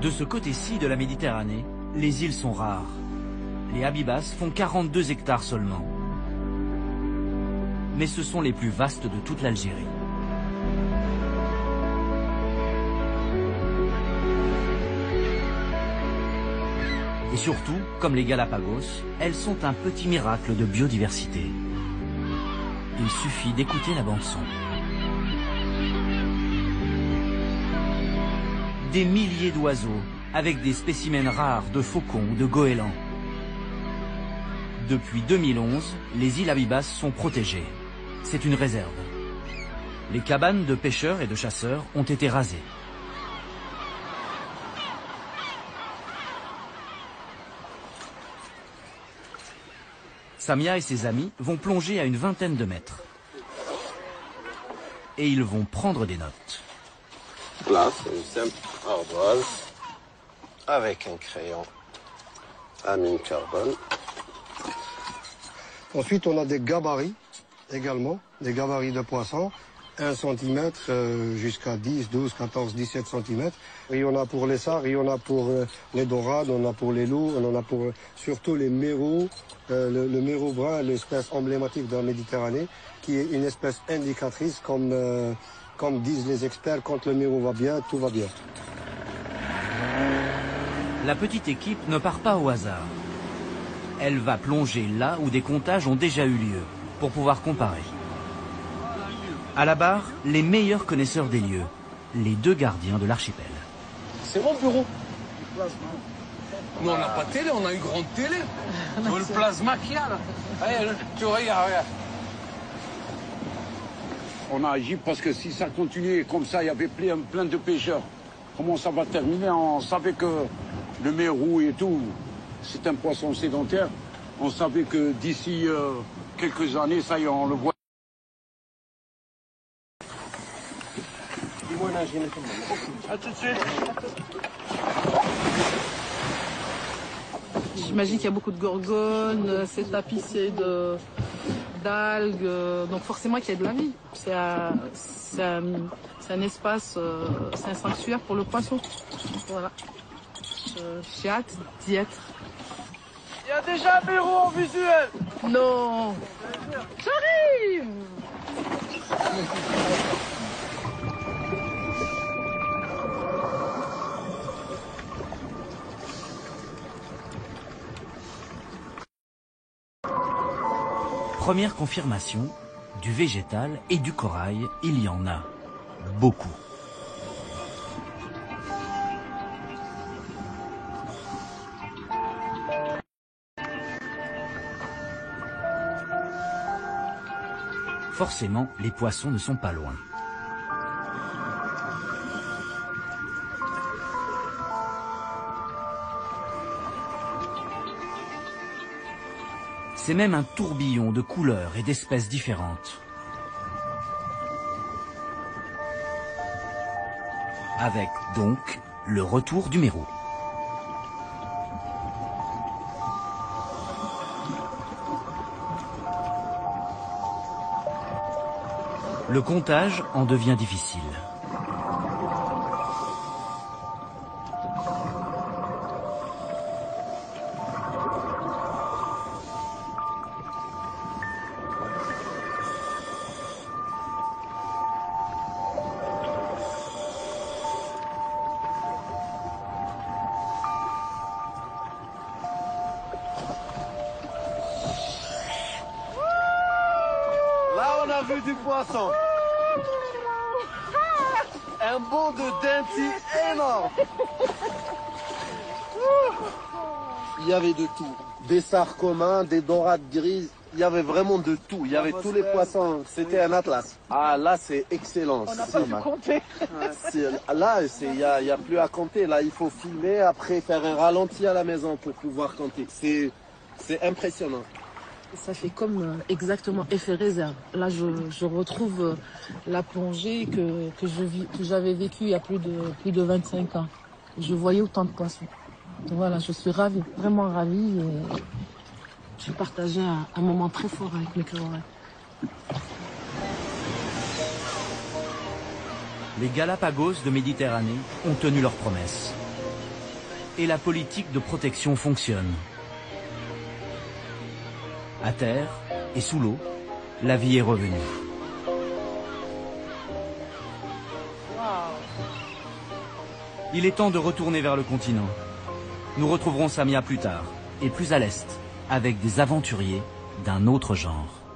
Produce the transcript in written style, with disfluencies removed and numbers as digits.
De ce côté-ci de la Méditerranée, les îles sont rares. Les Habibas font 42 hectares seulement. Mais ce sont les plus vastes de toute l'Algérie. Et surtout, comme les Galapagos, elles sont un petit miracle de biodiversité. Il suffit d'écouter la bande-son. Des milliers d'oiseaux, avec des spécimens rares de faucons ou de goélands. Depuis 2011, les îles Habibas sont protégées. C'est une réserve. Les cabanes de pêcheurs et de chasseurs ont été rasées. Samia et ses amis vont plonger à une vingtaine de mètres. Et ils vont prendre des notes. Là, c'est une simple ardoise avec un crayon à mine carbone. Ensuite, on a des gabarits également, des gabarits de poissons, 1 cm jusqu'à 10, 12, 14, 17 cm. Il y en a pour les sards, il y en a pour les dorades, on en a pour les loups, on en a pour surtout les mérous, le mérou brun, l'espèce emblématique de la Méditerranée, qui est une espèce indicatrice comme disent les experts, quand le mérou va bien, tout va bien. La petite équipe ne part pas au hasard. Elle va plonger là où des comptages ont déjà eu lieu, pour pouvoir comparer. À la barre, les meilleurs connaisseurs des lieux, les 2 gardiens de l'archipel. C'est mon bureau. Nous, on n'a pas de télé, on a une grande télé. Tu vois le plasma qu'il y a là? Allez, tu regardes. On a agi parce que si ça continuait comme ça, il y avait plein de pêcheurs. Comment ça va terminer? On savait que le mérou et tout, c'est un poisson sédentaire. On savait que d'ici quelques années, ça y est, on le voit. À tout de suite. J'imagine qu'il y a beaucoup de gorgones, c'est tapissé d'algues, donc forcément qu'il y a de la vie. C'est un espace, c'est un sanctuaire pour le poisson. Voilà. J'ai hâte d'y être. Il y a déjà un bureau en visuel. Non. J'arrive. Première confirmation, du végétal et du corail, il y en a beaucoup. Forcément, les poissons ne sont pas loin. C'est même un tourbillon de couleurs et d'espèces différentes. Avec, donc, le retour du mérou. Le comptage en devient difficile. Là, on a vu du poisson. Un bond de denti énorme. Il y avait de tout. Des sards communs, des dorades grises. Il y avait vraiment de tout. Il y avait tous les poissons. C'était un atlas. Ah, là, c'est excellent. On n'a pas pu compter. Là, il n'y a plus à compter. Là, il faut filmer, après faire un ralenti à la maison pour pouvoir compter. C'est impressionnant. Ça fait comme exactement effet réserve. Là, je retrouve la plongée que j'avais vécue il y a plus de 25 ans. Je voyais autant de poissons. Donc voilà, je suis ravie, vraiment ravie. Et j'ai partagé un moment très fort avec mes camarades. Les Galapagos de Méditerranée ont tenu leurs promesses. et la politique de protection fonctionne. À terre et sous l'eau, la vie est revenue. Il est temps de retourner vers le continent. Nous retrouverons Samia plus tard, et plus à l'est, avec des aventuriers d'un autre genre.